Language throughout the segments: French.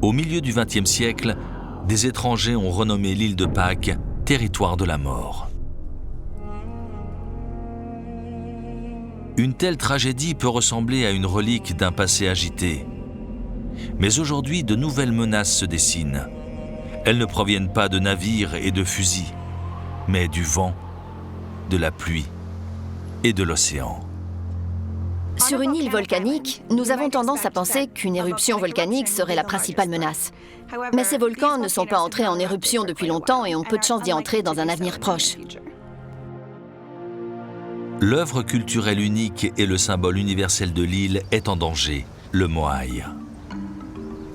Au milieu du XXe siècle, des étrangers ont renommé l'île de Pâques « territoire de la mort ». Une telle tragédie peut ressembler à une relique d'un passé agité. Mais aujourd'hui, de nouvelles menaces se dessinent. Elles ne proviennent pas de navires et de fusils, mais du vent, de la pluie et de l'océan. Sur une île volcanique, nous avons tendance à penser qu'une éruption volcanique serait la principale menace. Mais ces volcans ne sont pas entrés en éruption depuis longtemps et ont peu de chances d'y entrer dans un avenir proche. L'œuvre culturelle unique et le symbole universel de l'île est en danger, le moai.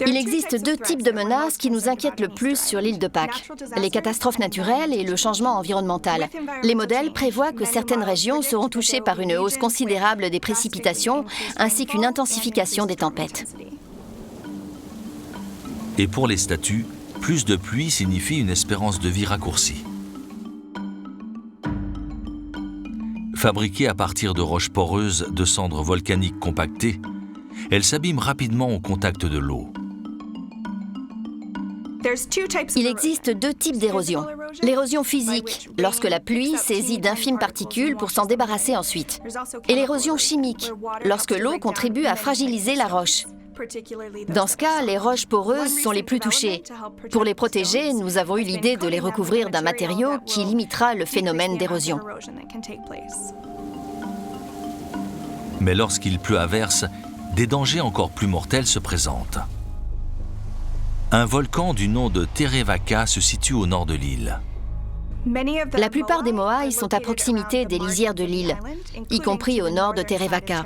Il existe deux types de menaces qui nous inquiètent le plus sur l'île de Pâques, les catastrophes naturelles et le changement environnemental. Les modèles prévoient que certaines régions seront touchées par une hausse considérable des précipitations ainsi qu'une intensification des tempêtes. Et pour les statues, plus de pluie signifie une espérance de vie raccourcie. Fabriquées à partir de roches poreuses de cendres volcaniques compactées, elles s'abîment rapidement au contact de l'eau. Il existe deux types d'érosion. L'érosion physique, lorsque la pluie saisit d'infimes particules pour s'en débarrasser ensuite. Et l'érosion chimique, lorsque l'eau contribue à fragiliser la roche. Dans ce cas, les roches poreuses sont les plus touchées. Pour les protéger, nous avons eu l'idée de les recouvrir d'un matériau qui limitera le phénomène d'érosion. Mais lorsqu'il pleut à verse, des dangers encore plus mortels se présentent. Un volcan du nom de Terevaka se situe au nord de l'île. La plupart des moai sont à proximité des lisières de l'île, y compris au nord de Terevaka.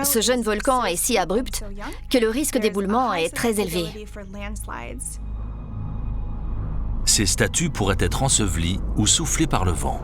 Ce jeune volcan est si abrupt que le risque d'éboulement est très élevé. Ces statues pourraient être ensevelies ou soufflées par le vent.